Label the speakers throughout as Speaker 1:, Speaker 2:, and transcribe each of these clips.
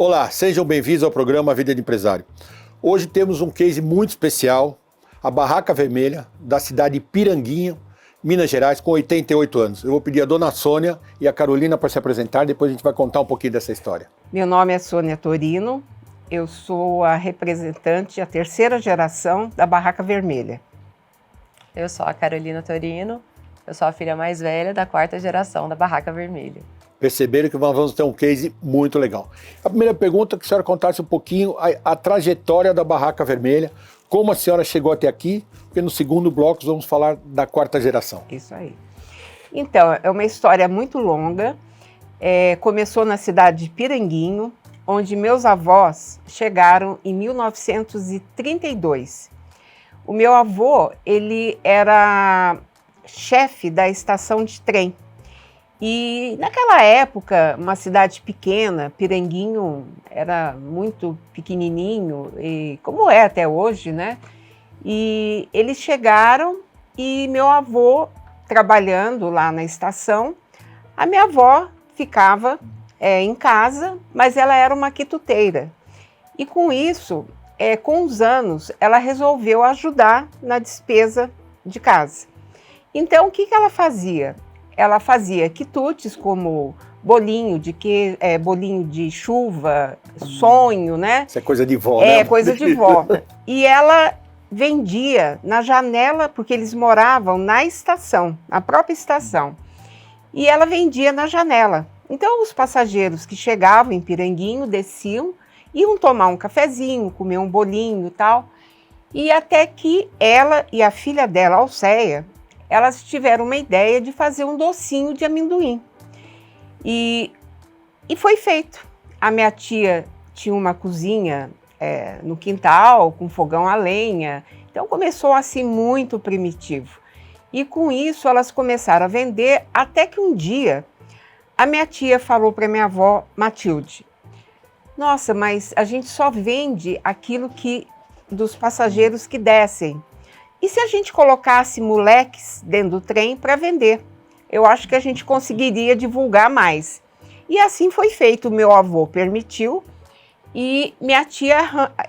Speaker 1: Olá, sejam bem-vindos ao programa Vida de Empresário. Hoje temos um case muito especial, a Barraca Vermelha, da cidade de Piranguinho, Minas Gerais, com 88 anos. Eu vou pedir a dona Sônia e a Carolina para se apresentar, depois a gente vai contar um pouquinho dessa história.
Speaker 2: Meu nome é Sônia Torino, eu sou a representante, a terceira geração da Barraca Vermelha.
Speaker 3: Eu sou a Carolina Torino, eu sou a filha mais velha da quarta geração da Barraca Vermelha.
Speaker 1: Perceberam que nós vamos ter um case muito legal. A primeira pergunta é que a senhora contasse um pouquinho a trajetória da Barraca Vermelha, como a senhora chegou até aqui, porque no segundo bloco vamos falar da quarta geração.
Speaker 2: Isso aí. Então, é uma história muito longa, começou na cidade de Piranguinho, onde meus avós chegaram em 1932. O meu avô, ele era chefe da estação de trem. E naquela época, uma cidade pequena, Piranguinho era muito pequenininho, e como é até hoje, né? E eles chegaram e meu avô, trabalhando lá na estação, a minha avó ficava em casa, mas ela era uma quituteira. E com isso, com os anos, ela resolveu ajudar na despesa de casa. Então, o que ela fazia? Ela fazia quitutes como bolinho de chuva, sonho, né?
Speaker 1: Isso é coisa de vó, né?
Speaker 2: É, coisa de vó. E ela vendia na janela, porque eles moravam na estação, na própria estação. E ela vendia na janela. Então, os passageiros que chegavam em Piranguinho, desciam, iam tomar um cafezinho, comer um bolinho e tal. E até que ela e a filha dela, Alceia, elas tiveram uma ideia de fazer um docinho de amendoim. E foi feito. A minha tia tinha uma cozinha no quintal, com fogão a lenha. Então começou assim muito primitivo. E com isso elas começaram a vender, até que um dia a minha tia falou para minha avó Matilde: nossa, mas a gente só vende aquilo dos passageiros que descem. E se a gente colocasse moleques dentro do trem para vender? Eu acho que a gente conseguiria divulgar mais. E assim foi feito. O meu avô permitiu e minha tia,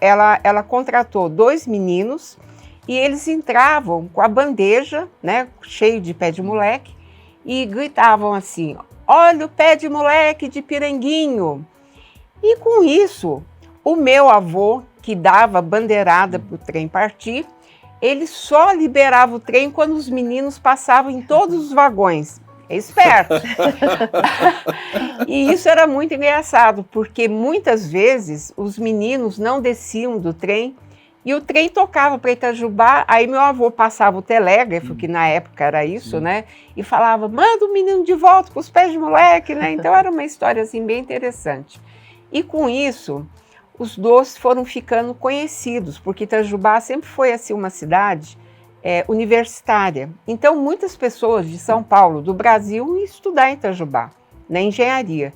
Speaker 2: ela contratou 2 meninos e eles entravam com a bandeja, né, cheio de pé de moleque, e gritavam assim: olha o pé de moleque de Piranguinho. E com isso, o meu avô, que dava bandeirada para o trem partir, ele só liberava o trem quando os meninos passavam em todos os vagões. É esperto. E isso era muito engraçado, porque muitas vezes os meninos não desciam do trem e o trem tocava para Itajubá. Aí meu avô passava o telégrafo, que na época era isso, né? E falava: manda o menino de volta com os pés de moleque, né? Então era uma história assim bem interessante. E com isso, os doces foram ficando conhecidos, porque Itajubá sempre foi assim, uma cidade universitária. Então, muitas pessoas de São Paulo, do Brasil, iam estudar em Itajubá, na engenharia.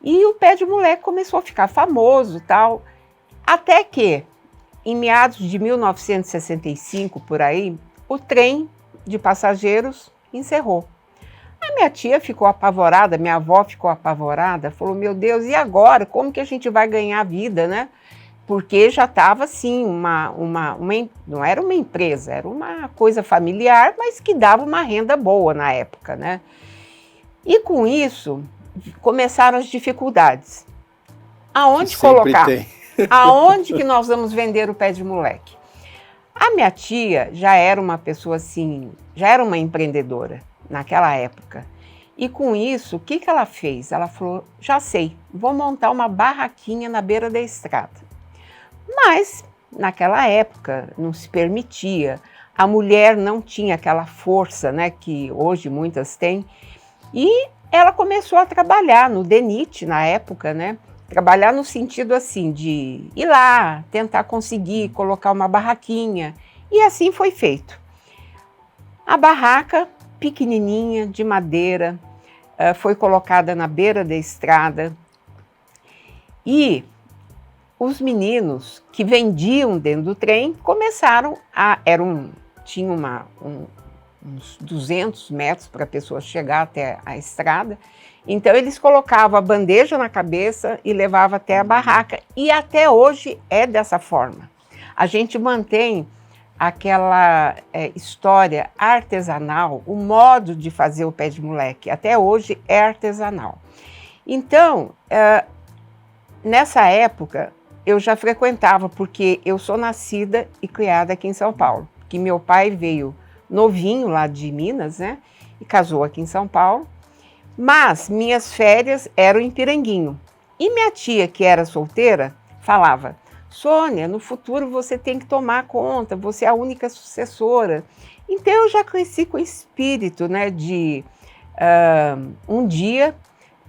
Speaker 2: E o pé de moleque começou a ficar famoso e tal, até que, em meados de 1965, por aí, o trem de passageiros encerrou. A minha tia ficou apavorada, minha avó ficou apavorada, falou: meu Deus, e agora? Como que a gente vai ganhar vida, né? Porque já estava assim, não era uma empresa, era uma coisa familiar, mas que dava uma renda boa na época, né? E com isso, começaram as dificuldades. Aonde colocar? Aonde que nós vamos vender o pé de moleque? A minha tia já era uma pessoa assim, já era uma empreendedora naquela época. E com isso, o que ela fez? Ela falou: já sei, vou montar uma barraquinha na beira da estrada. Mas, naquela época, não se permitia. A mulher não tinha aquela força, né, que hoje muitas têm. E ela começou a trabalhar no DENIT, na época, né? Trabalhar no sentido assim, de ir lá, tentar conseguir colocar uma barraquinha. E assim foi feito. A barraca, pequenininha, de madeira, foi colocada na beira da estrada. E os meninos que vendiam dentro do trem começaram tinha uns 200 metros para a pessoa chegar até a estrada. Então eles colocavam a bandeja na cabeça e levavam até a barraca. E até hoje é dessa forma. A gente mantém aquela história artesanal, o modo de fazer o pé de moleque, até hoje é artesanal. Então, nessa época, eu já frequentava, porque eu sou nascida e criada aqui em São Paulo, que meu pai veio novinho lá de Minas, né, e casou aqui em São Paulo, mas minhas férias eram em Piranguinho. E minha tia, que era solteira, falava: Sônia, no futuro você tem que tomar conta, você é a única sucessora. Então eu já cresci com o espírito, né, de um dia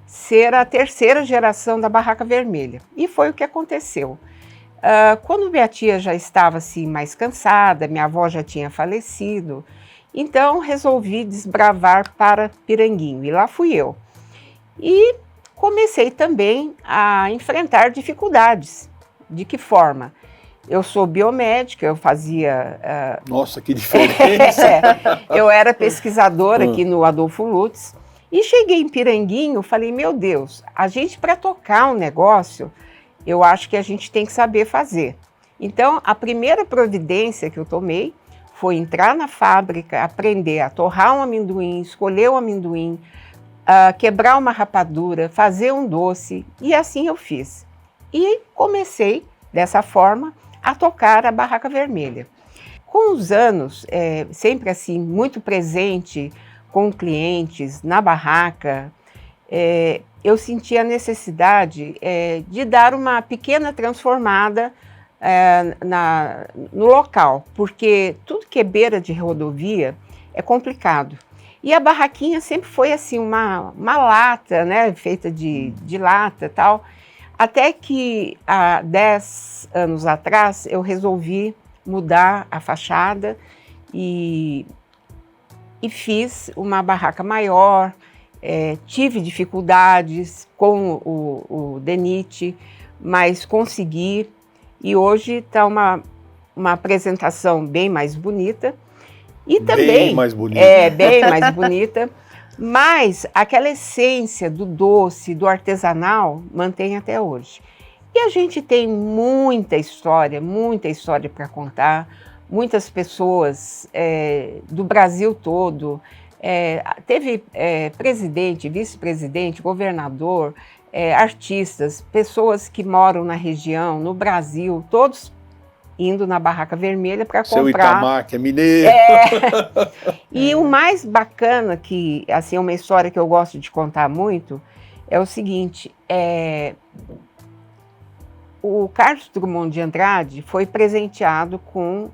Speaker 2: ser a terceira geração da Barraca Vermelha. E foi o que aconteceu. Quando minha tia já estava assim, mais cansada, minha avó já tinha falecido, então resolvi desbravar para Piranguinho, e lá fui eu. E comecei também a enfrentar dificuldades. De que forma? Eu sou biomédica, eu fazia...
Speaker 1: Nossa, que diferença!
Speaker 2: Eu era pesquisadora aqui no Adolfo Lutz, e cheguei em Piranguinho, falei, meu Deus, a gente para tocar um negócio, eu acho que a gente tem que saber fazer. Então, a primeira providência que eu tomei foi entrar na fábrica, aprender a torrar um amendoim, escolher o amendoim, quebrar uma rapadura, fazer um doce, e assim eu fiz. E comecei, dessa forma, a tocar a Barraca Vermelha. Com os anos, sempre assim, muito presente com clientes, na barraca, eu senti a necessidade de dar uma pequena transformada no local, porque tudo que é beira de rodovia é complicado. E a barraquinha sempre foi assim, uma lata, né, feita de lata e tal, até que há 10 anos atrás eu resolvi mudar a fachada e fiz uma barraca maior, tive dificuldades com o DENIT, mas consegui, e hoje está uma apresentação bem mais bonita, e também
Speaker 1: bem mais bonita.
Speaker 2: Bem mais bonita, mas aquela essência do doce, do artesanal, mantém até hoje. E a gente tem muita história para contar, muitas pessoas do Brasil todo, teve presidente, vice-presidente, governador, artistas, pessoas que moram na região, no Brasil, todos indo na Barraca Vermelha para comprar. Seu
Speaker 1: Itamar, que é mineiro.
Speaker 2: E o mais bacana, que assim, é uma história que eu gosto de contar muito, é o seguinte, o Carlos Drummond de Andrade foi presenteado com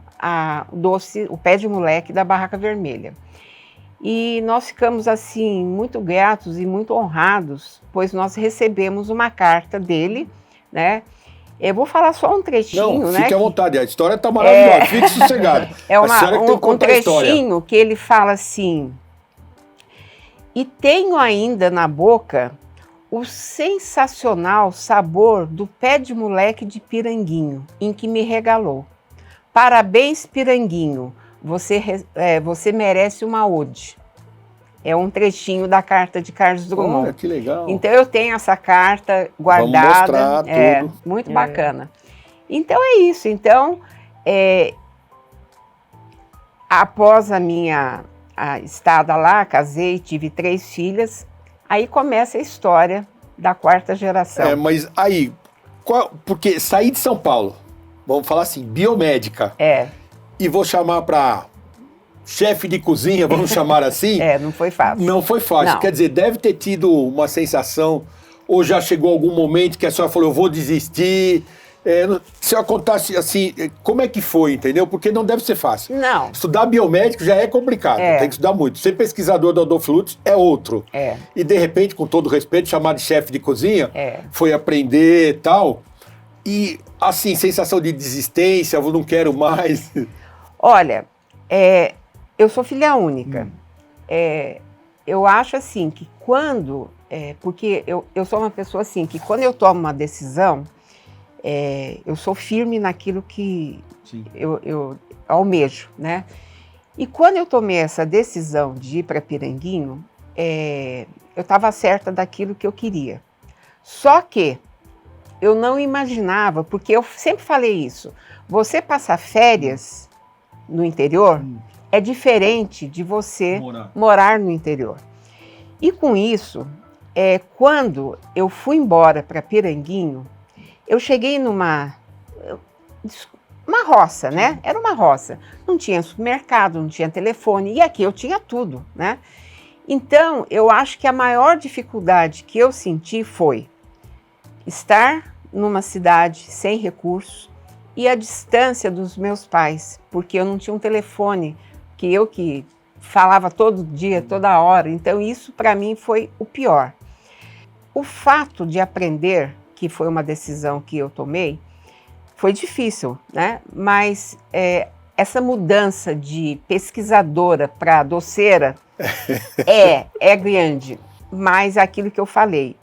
Speaker 2: o doce, o pé de moleque da Barraca Vermelha. E nós ficamos assim muito gratos e muito honrados, pois nós recebemos uma carta dele, né? Eu vou falar só um trechinho,
Speaker 1: não,
Speaker 2: né?
Speaker 1: Fique à vontade, a história está maravilhosa, fique sossegado.
Speaker 2: Um trechinho que ele fala assim: e tenho ainda na boca o sensacional sabor do pé de moleque de Piranguinho, em que me regalou. Parabéns, Piranguinho, você merece uma ode. É um trechinho da carta de Carlos Drummond.
Speaker 1: Olha, que legal.
Speaker 2: Então eu tenho essa carta guardada.
Speaker 1: Vamos mostrar tudo.
Speaker 2: Muito bacana. Então é isso. Então, após a minha estada lá, casei, tive 3 filhas, aí começa a história da 4ª geração.
Speaker 1: Mas aí, porque sair de São Paulo, vamos falar assim, biomédica, e vou chamar para chefe de cozinha, vamos chamar assim.
Speaker 2: Não foi fácil.
Speaker 1: Não foi fácil.
Speaker 2: Não.
Speaker 1: Quer dizer, deve ter tido uma sensação, ou já chegou algum momento que a senhora falou, eu vou desistir. Se eu contasse assim, como é que foi, entendeu? Porque não deve ser fácil.
Speaker 2: Não.
Speaker 1: Estudar biomédico já é complicado, tem que estudar muito. Ser pesquisador do Adolfo Lutz é outro. E de repente, com todo respeito, chamar de chefe de cozinha, foi aprender e tal. E assim, sensação de desistência, eu não quero mais.
Speaker 2: Olha, eu sou filha única. Eu acho assim que quando... porque eu sou uma pessoa assim, que quando eu tomo uma decisão, eu sou firme naquilo que eu almejo, né? E quando eu tomei essa decisão de ir para Piranguinho, eu estava certa daquilo que eu queria. Só que eu não imaginava, porque eu sempre falei isso, você passar férias no interior é diferente de você morar no interior. E com isso, quando eu fui embora para Piranguinho, eu cheguei numa roça, né? Era uma roça. Não tinha supermercado, não tinha telefone, e aqui eu tinha tudo, né? Então, eu acho que a maior dificuldade que eu senti foi estar numa cidade sem recursos e a distância dos meus pais, porque eu não tinha um telefone que falava todo dia, toda hora. Então, isso para mim foi o pior. O fato de aprender, que foi uma decisão que eu tomei, foi difícil, né? Mas essa mudança de pesquisadora para doceira é grande. Mas aquilo que eu falei,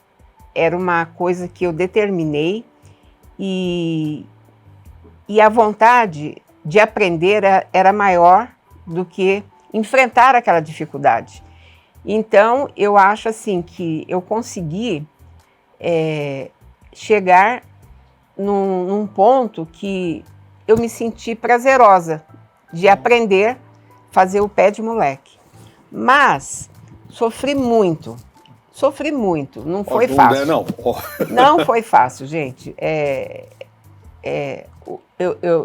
Speaker 2: era uma coisa que eu determinei e a vontade de aprender era maior do que enfrentar aquela dificuldade. Então, eu acho assim que eu consegui chegar num ponto que eu me senti prazerosa de aprender a fazer o pé de moleque. Mas sofri muito, não foi fácil. Não foi fácil, gente.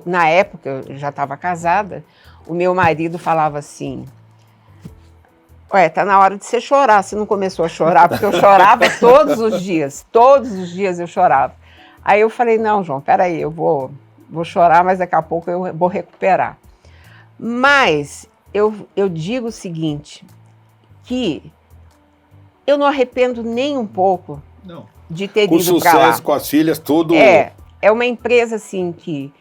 Speaker 2: Na época, eu já estava casada, o meu marido falava assim, tá na hora de você chorar, você não começou a chorar, porque eu chorava todos os dias eu chorava. Aí eu falei, não, João, peraí, eu vou chorar, mas daqui a pouco eu vou recuperar. Mas eu digo o seguinte, que eu não arrependo nem um pouco de ter ido para lá.
Speaker 1: Com sucesso, com as filhas, tudo...
Speaker 2: É uma empresa assim que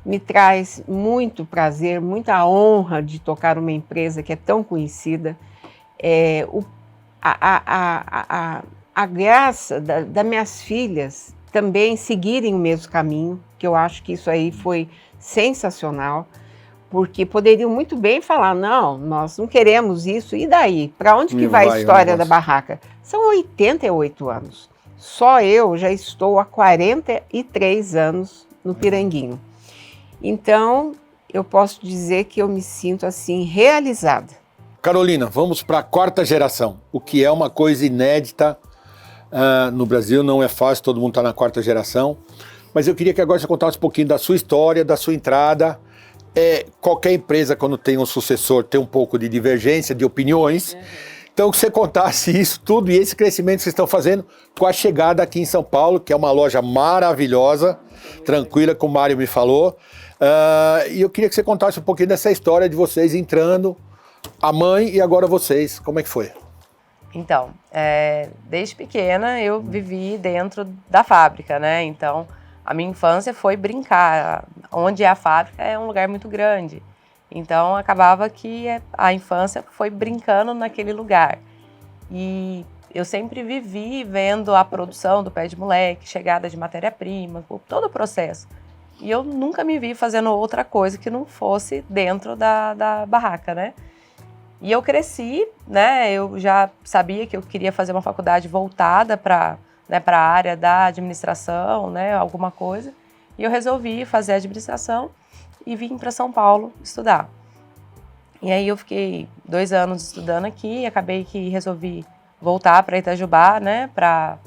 Speaker 2: me traz muito prazer, muita honra de tocar uma empresa que é tão conhecida. A graça das minhas filhas também seguirem o mesmo caminho, que eu acho que isso aí foi sensacional, porque poderiam muito bem falar, não, nós não queremos isso, e daí? Para onde que vai a história da barraca? São 88 anos. Só eu já estou há 43 anos no Piranguinho. Então, eu posso dizer que eu me sinto assim realizada.
Speaker 1: Carolina, vamos para a quarta geração, o que é uma coisa inédita no Brasil, não é fácil, todo mundo está na quarta geração, mas eu queria que agora você contasse um pouquinho da sua história, da sua entrada. Qualquer empresa, quando tem um sucessor, tem um pouco de divergência de opiniões. Então, que você contasse isso tudo e esse crescimento que vocês estão fazendo com a chegada aqui em São Paulo, que é uma loja maravilhosa, tranquila, como o Mário me falou. E eu queria que você contasse um pouquinho dessa história de vocês entrando, a mãe e agora vocês. Como é que foi?
Speaker 3: Então, desde pequena eu vivi dentro da fábrica, né? Então, a minha infância foi brincar. Onde é a fábrica é um lugar muito grande. Então, acabava que a infância foi brincando naquele lugar. E eu sempre vivi vendo a produção do pé de moleque, chegada de matéria-prima, todo o processo. E eu nunca me vi fazendo outra coisa que não fosse dentro da barraca, né? E eu cresci, né? Eu já sabia que eu queria fazer uma faculdade voltada para a área da administração, né? Alguma coisa. E eu resolvi fazer administração e vim para São Paulo estudar. E aí eu fiquei 2 anos estudando aqui e acabei que resolvi voltar para Itajubá, né, para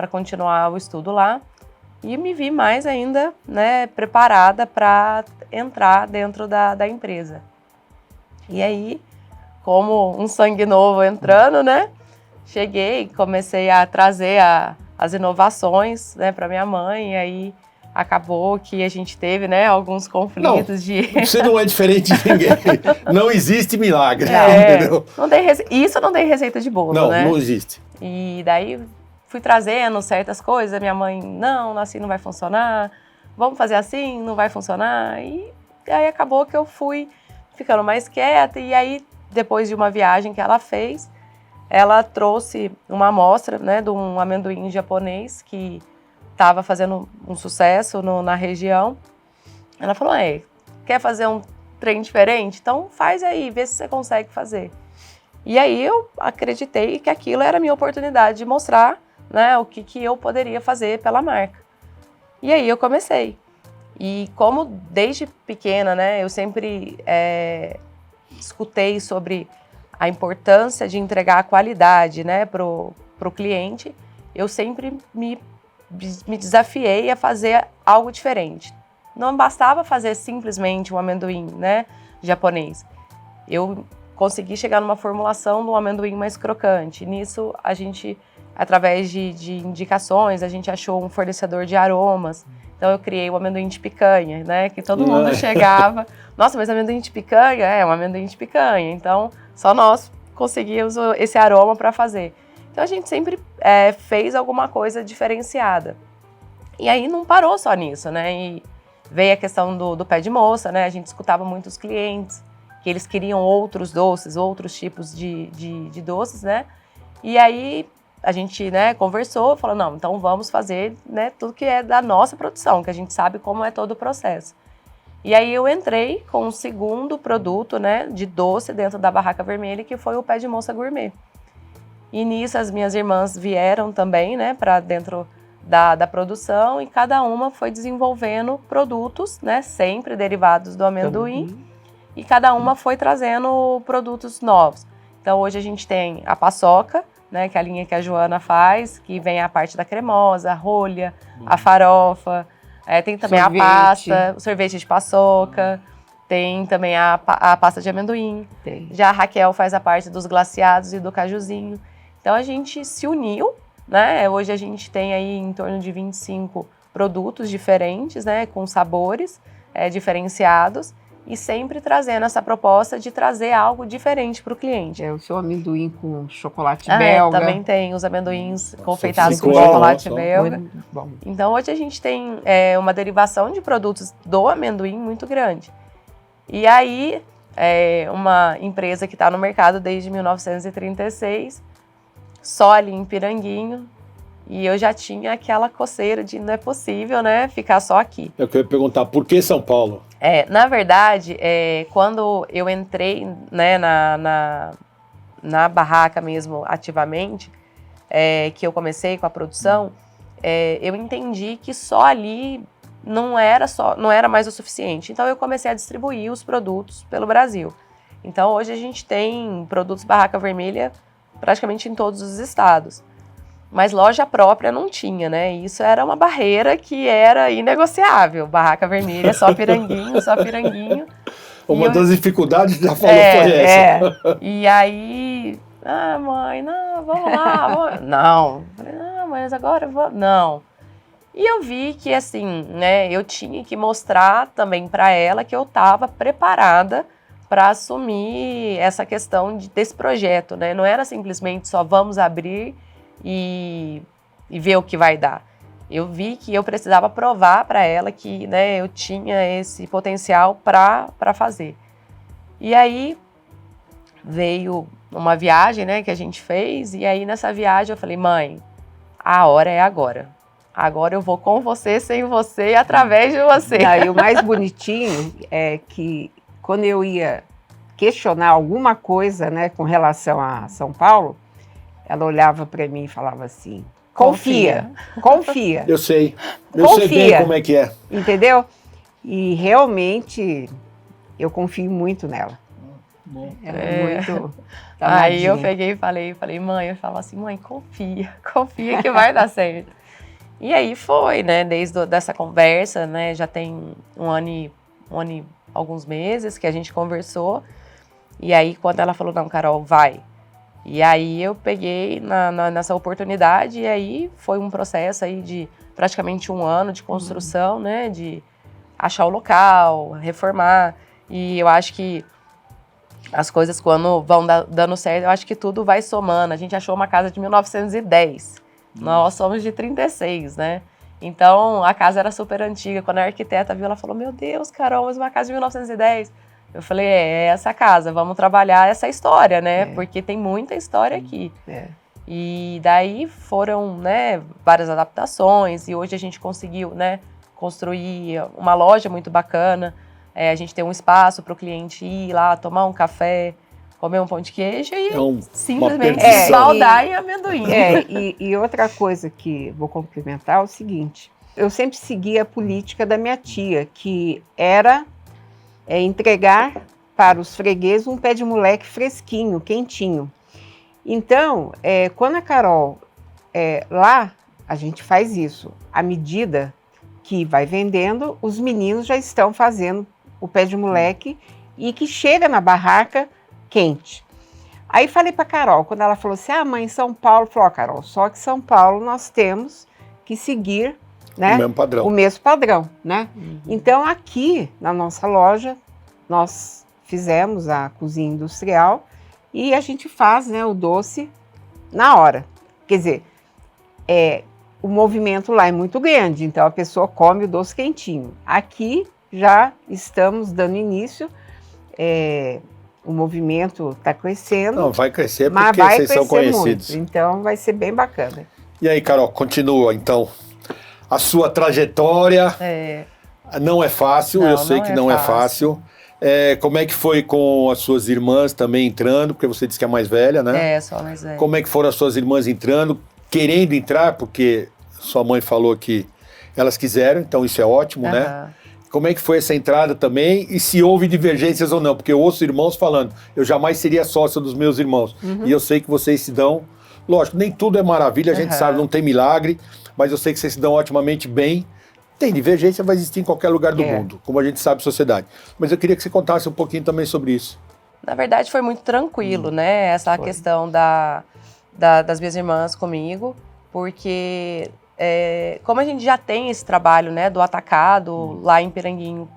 Speaker 3: continuar o estudo lá. E me vi mais ainda, né, preparada para entrar dentro da empresa. E aí, como um sangue novo entrando, né, cheguei, comecei a trazer as inovações, né, para minha mãe, e aí acabou que a gente teve, né, alguns conflitos
Speaker 1: Você não é diferente de ninguém. Não existe milagre, entendeu?
Speaker 3: Isso não tem receita de bolo, né?
Speaker 1: Não existe.
Speaker 3: E daí fui trazendo certas coisas, minha mãe, não, assim não vai funcionar, vamos fazer assim, não vai funcionar. E aí acabou que eu fui ficando mais quieta, e aí depois de uma viagem que ela fez, ela trouxe uma amostra, né, de um amendoim japonês que estava fazendo um sucesso na região. Ela falou, quer fazer um trem diferente? Então faz aí, vê se você consegue fazer. E aí eu acreditei que aquilo era a minha oportunidade de mostrar, né, o que eu poderia fazer pela marca. E aí eu comecei. E como desde pequena, né, eu sempre escutei sobre a importância de entregar a qualidade, né, pro cliente, eu sempre me desafiei a fazer algo diferente. Não bastava fazer simplesmente um amendoim, né, japonês. Eu consegui chegar numa formulação de um amendoim mais crocante. Nisso, a gente, através de indicações, a gente achou um fornecedor de aromas. Então, eu criei o amendoim de picanha, né, que todo mundo chegava. Nossa, mas amendoim de picanha? É um amendoim de picanha. Então, só nós conseguíamos esse aroma para fazer. Então, a gente sempre fez alguma coisa diferenciada. E aí, não parou só nisso, né? E veio a questão do pé de moça, né? A gente escutava muitos clientes que eles queriam outros doces, outros tipos de doces, né? E aí, a gente, né, conversou, falou, não, então vamos fazer, né, tudo que é da nossa produção, que a gente sabe como é todo o processo. E aí eu entrei com um segundo produto, né, de doce dentro da Barraca Vermelha, que foi o Pé de Moça Gourmet. E nisso as minhas irmãs vieram também, né, para dentro da produção, e cada uma foi desenvolvendo produtos, né, sempre derivados do amendoim, e cada uma foi trazendo produtos novos. Então hoje a gente tem a paçoca, né, que é a linha que a Joana faz, que vem a parte da cremosa, a rolha, a farofa, tem também sorvete. A pasta, o sorvete de paçoca, tem também a pasta de amendoim. Tem. Já a Raquel faz a parte dos glaciados e do cajuzinho. Então a gente se uniu, né? Hoje a gente tem aí em torno de 25 produtos diferentes, né, com sabores diferenciados. E sempre trazendo essa proposta de trazer algo diferente para o cliente.
Speaker 2: O seu amendoim com chocolate belga.
Speaker 3: Também tem os amendoins confeitados com chocolate belga. Bom. Então hoje a gente tem uma derivação de produtos do amendoim muito grande. E aí, uma empresa que está no mercado desde 1936, só ali em Piranguinho, e eu já tinha aquela coceira de não é possível, né, ficar só aqui.
Speaker 1: Eu queria perguntar, por que São Paulo?
Speaker 3: Na verdade, quando eu entrei, né, na barraca mesmo ativamente, que eu comecei com a produção, eu entendi que só ali não era mais o suficiente. Então eu comecei a distribuir os produtos pelo Brasil. Então hoje a gente tem produtos Barraca Vermelha praticamente em todos os estados. Mas loja própria não tinha, né? Isso era uma barreira que era inegociável. Barraca Vermelha, só Piranguinho, só Piranguinho.
Speaker 1: Uma das dificuldades que já falou foi essa.
Speaker 3: E aí, mãe, não, vamos lá. Não, mas agora eu vou. Não. E eu vi que, assim, né, eu tinha que mostrar também para ela que eu estava preparada para assumir essa questão desse projeto, né? Não era simplesmente só vamos abrir e ver o que vai dar. Eu vi que eu precisava provar para ela que, né, eu tinha esse potencial para fazer. E aí veio uma viagem, né, que a gente fez, e aí nessa viagem eu falei, mãe, a hora é agora. Agora eu vou com você, sem você, através de você.
Speaker 2: E o mais bonitinho é que quando eu ia questionar alguma coisa, né, com relação a São Paulo, ela olhava para mim e falava assim, confia.
Speaker 1: Eu sei bem como é que é.
Speaker 2: Entendeu? E realmente eu confio muito nela. Ela é muito danadinha.
Speaker 3: Aí eu peguei e falei, mãe, eu falava assim, mãe, confia que vai dar certo. E aí foi, né, desde dessa conversa, né, já tem um ano e alguns meses que a gente conversou, e aí quando ela falou, não, Carol, vai. E aí eu peguei nessa oportunidade, e aí foi um processo aí de praticamente um ano de construção, né, de achar o local, reformar, e eu acho que as coisas quando vão dando certo, eu acho que tudo vai somando. A gente achou uma casa de 1910, nós somos de 36, né, então a casa era super antiga. Quando a arquiteta viu, ela falou, meu Deus, Carol, mas uma casa de 1910. Eu falei, é essa casa, vamos trabalhar essa história, né? Porque tem muita história aqui. E daí foram, né, várias adaptações, e hoje a gente conseguiu, né, construir uma loja muito bacana. A gente tem um espaço para o cliente ir lá, tomar um café, comer um pão de queijo e
Speaker 1: uma
Speaker 3: simplesmente
Speaker 1: perdição.
Speaker 3: esbaldar em amendoim.
Speaker 2: E outra coisa que vou complementar é o seguinte, eu sempre segui a política da minha tia, que era entregar para os fregueses um pé de moleque fresquinho, quentinho. Então, quando a Carol, lá, a gente faz isso. À medida que vai vendendo, os meninos já estão fazendo o pé de moleque e que chega na barraca quente. Aí falei para Carol, quando ela falou assim, mãe, em São Paulo, falou, Carol, só que São Paulo nós temos que seguir, né,
Speaker 1: O mesmo padrão.
Speaker 2: o mesmo padrão, né? Então aqui na nossa loja nós fizemos a cozinha industrial e a gente faz, né, o doce na hora. Quer dizer, o movimento lá é muito grande, então a pessoa come o doce quentinho. Aqui já estamos dando início, o movimento está crescendo.
Speaker 1: Não, vai crescer
Speaker 2: mas
Speaker 1: porque
Speaker 2: vai
Speaker 1: vocês são
Speaker 2: crescer
Speaker 1: conhecidos.
Speaker 2: muito, então vai ser bem bacana.
Speaker 1: E aí, Carol, continua então. A sua trajetória não é fácil, eu sei que não é fácil. Como é que foi com as suas irmãs também entrando, porque você disse que é a mais velha, né?
Speaker 3: Só a mais velha.
Speaker 1: Como é que foram as suas irmãs entrando, querendo entrar, porque sua mãe falou que elas quiseram, então isso é ótimo, né? Como é que foi essa entrada também e se houve divergências ou não? Porque eu ouço irmãos falando, eu jamais seria sócia dos meus irmãos. E eu sei que vocês se dão, lógico, nem tudo é maravilha, a gente sabe, não tem milagre, mas eu sei que vocês se dão otimamente bem. Tem divergência, vai existir em qualquer lugar do mundo, como a gente sabe, sociedade. Mas eu queria que você contasse um pouquinho também sobre isso.
Speaker 3: Na verdade, foi muito tranquilo, né? Essa questão das minhas irmãs comigo, porque como a gente já tem esse trabalho, né, do atacado lá em Piranguinho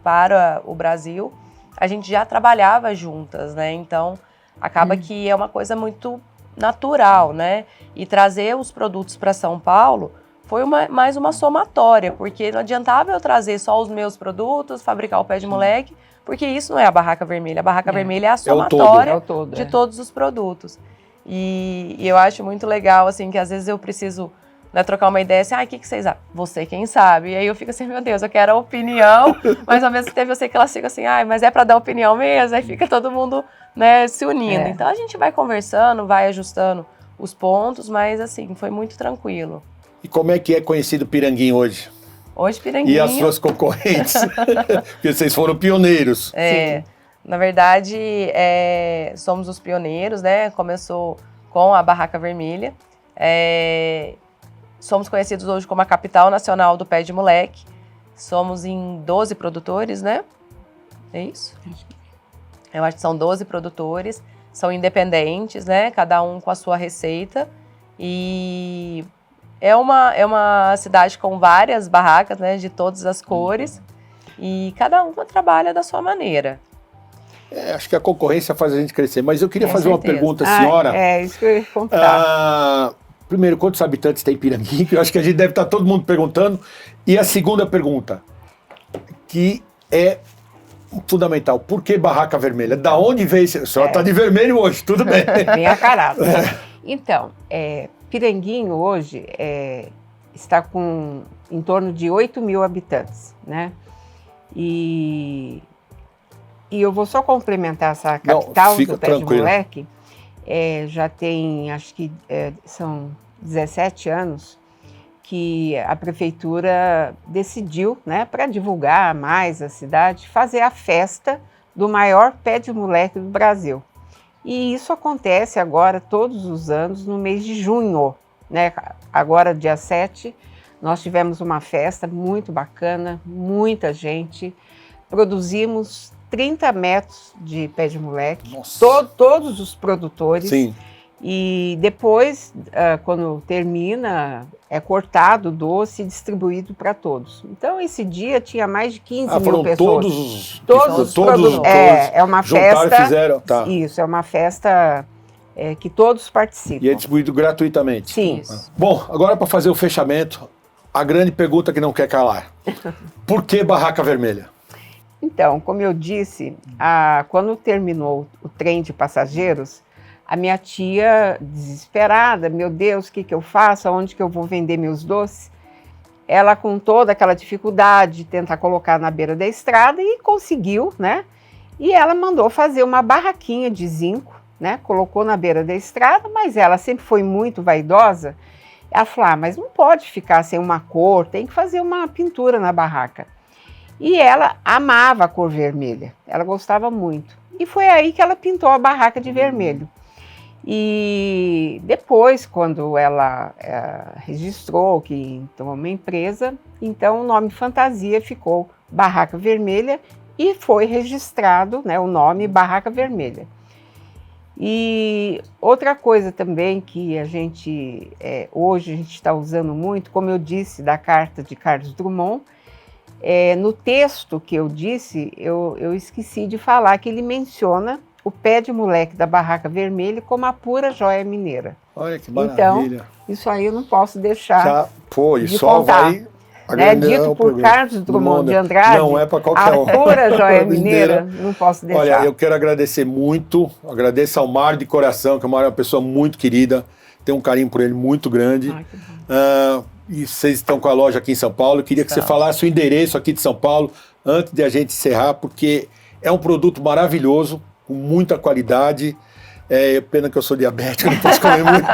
Speaker 3: para o Brasil, a gente já trabalhava juntas, né? Então, acaba que é uma coisa muito natural, né? E trazer os produtos para São Paulo foi mais uma somatória, porque não adiantava eu trazer só os meus produtos, fabricar o pé de moleque, porque isso não é a barraca vermelha. A barraca vermelha é a somatória de todos os produtos. E eu acho muito legal, assim, que às vezes eu preciso, né, trocar uma ideia assim, o que vocês acham? Você quem sabe. E aí eu fico assim, meu Deus, eu quero a opinião, mas ao mesmo tempo eu sei que elas ficam assim, mas é para dar opinião mesmo, aí fica todo mundo, né, se unindo. Então a gente vai conversando, vai ajustando os pontos, mas assim, foi muito tranquilo.
Speaker 1: E como é que é conhecido Piranguinho hoje?
Speaker 3: Hoje Piranguinho...
Speaker 1: E as suas concorrentes? Porque vocês foram pioneiros.
Speaker 3: Na verdade, somos os pioneiros, né? Começou com a Barraca Vermelha. Somos conhecidos hoje como a capital nacional do pé de moleque. Somos em 12 produtores, né? É isso? Eu acho que são 12 produtores. São independentes, né? Cada um com a sua receita. E... É uma cidade com várias barracas, né, de todas as cores, e cada uma trabalha da sua maneira.
Speaker 1: Acho que a concorrência faz a gente crescer, mas eu queria fazer uma pergunta, senhora.
Speaker 2: Isso que eu ia contar.
Speaker 1: Primeiro, quantos habitantes tem Piranguinho? Eu acho que a gente deve estar todo mundo perguntando. E a segunda pergunta, que é fundamental, por que Barraca Vermelha? Da onde veio esse... A senhora está de vermelho hoje, tudo bem.
Speaker 2: Bem acarado. Então, Piranguinho hoje está com em torno de 8 mil habitantes, né? E eu vou só complementar essa capital do pé de moleque. Já tem, acho que são 17 anos que a prefeitura decidiu, né, para divulgar mais a cidade, fazer a festa do maior pé de moleque do Brasil. E isso acontece agora todos os anos no mês de junho, né? Agora, dia 7, nós tivemos uma festa muito bacana, muita gente. Produzimos 30 metros de pé de moleque, todos os produtores.
Speaker 1: Sim. E
Speaker 2: depois, quando termina, é cortado o doce e distribuído para todos. Então, esse dia tinha mais de 15 mil pessoas. Todos é uma festa.
Speaker 1: Fizeram, tá.
Speaker 2: Isso, é uma festa que todos participam.
Speaker 1: E é distribuído gratuitamente.
Speaker 2: Sim. Isso.
Speaker 1: Bom, agora para fazer o fechamento, a grande pergunta que não quer calar. Por que Barraca Vermelha?
Speaker 2: Então, como eu disse, quando terminou o trem de passageiros, a minha tia, desesperada, meu Deus, o que eu faço? Aonde que eu vou vender meus doces? Ela, com toda aquela dificuldade de tentar colocar na beira da estrada, e conseguiu, né? E ela mandou fazer uma barraquinha de zinco, né? Colocou na beira da estrada, mas ela sempre foi muito vaidosa. Ela falou, mas não pode ficar sem uma cor, tem que fazer uma pintura na barraca. E ela amava a cor vermelha, ela gostava muito. E foi aí que ela pintou a barraca de vermelho. E depois, quando ela registrou que entrou uma empresa, então o nome fantasia ficou Barraca Vermelha e foi registrado, né, o nome Barraca Vermelha. E outra coisa também que a gente, hoje a gente está usando muito, como eu disse, da carta de Carlos Drummond, no texto que eu disse, eu esqueci de falar que ele menciona o pé de moleque da Barraca Vermelha como a pura joia mineira.
Speaker 1: Olha que maravilha.
Speaker 2: Então, isso aí eu não posso deixar
Speaker 1: e
Speaker 2: de
Speaker 1: só
Speaker 2: contar.
Speaker 1: Vai
Speaker 2: Dito por Carlos Drummond de Andrade,
Speaker 1: não é para qualquer um.
Speaker 2: A pura joia mineira, não posso deixar.
Speaker 1: Olha, eu quero agradecer muito, agradeço ao Mário de coração, que o Mário é uma pessoa muito querida, tenho um carinho por ele muito grande.
Speaker 2: Ai, que bom.
Speaker 1: E vocês estão com a loja aqui em São Paulo, eu queria que você falasse o endereço aqui de São Paulo, antes de a gente encerrar, porque é um produto maravilhoso, com muita qualidade. Pena que eu sou diabético, não posso comer muito,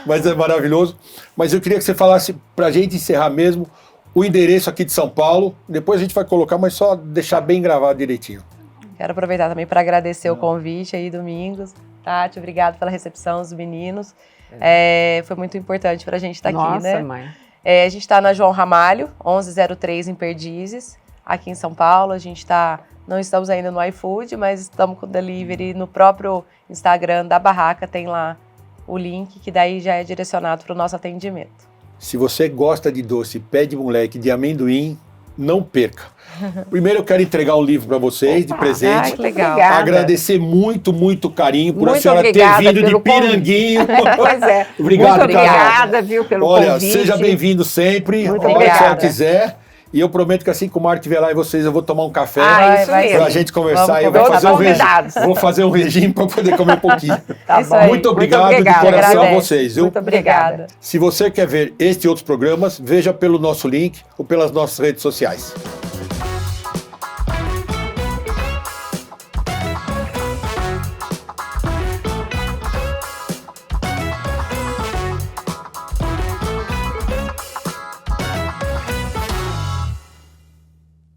Speaker 1: mas é maravilhoso. Mas eu queria que você falasse, para a gente encerrar mesmo, o endereço aqui de São Paulo. Depois a gente vai colocar, mas só deixar bem gravado direitinho.
Speaker 3: Quero aproveitar também para agradecer o convite aí, Domingos. Tati, obrigado pela recepção dos meninos. Foi muito importante para a gente estar aqui, né?
Speaker 2: Mãe.
Speaker 3: A gente está na João Ramalho, 1103 em Perdizes, aqui em São Paulo. A gente não estamos ainda no iFood, mas estamos com delivery no próprio Instagram da barraca, tem lá o link, que daí já é direcionado para o nosso atendimento.
Speaker 1: Se você gosta de doce, pé de moleque, de amendoim, não perca. Primeiro eu quero entregar um livro para vocês, de presente.
Speaker 3: Ai, que legal.
Speaker 2: Obrigada.
Speaker 1: Agradecer muito, muito carinho por
Speaker 2: Muito
Speaker 1: a senhora ter
Speaker 2: obrigada
Speaker 1: vindo de
Speaker 2: pelo
Speaker 1: Piranguinho.
Speaker 2: Pois é.
Speaker 1: Obrigado,
Speaker 2: muito obrigada, viu, pelo
Speaker 1: Olha,
Speaker 2: convite.
Speaker 1: seja bem-vindo sempre,
Speaker 2: Muito
Speaker 1: a hora que a
Speaker 2: obrigada.
Speaker 1: senhora quiser. E eu prometo que assim que o Mário estiver lá e vocês, eu vou tomar um café
Speaker 2: Isso
Speaker 3: vai
Speaker 2: mesmo.
Speaker 1: para a gente conversar. E eu
Speaker 3: Vamos
Speaker 1: vou fazer um regime.
Speaker 2: convidados.
Speaker 1: Vou fazer um regime para poder comer um pouquinho.
Speaker 2: Tá
Speaker 3: Isso
Speaker 2: bom.
Speaker 3: aí.
Speaker 1: Muito obrigado de
Speaker 2: obrigada.
Speaker 1: coração a
Speaker 3: Agradeço.
Speaker 1: vocês, viu?
Speaker 3: Muito obrigada.
Speaker 1: Se você quer ver este e outros programas, veja pelo nosso link ou pelas nossas redes sociais.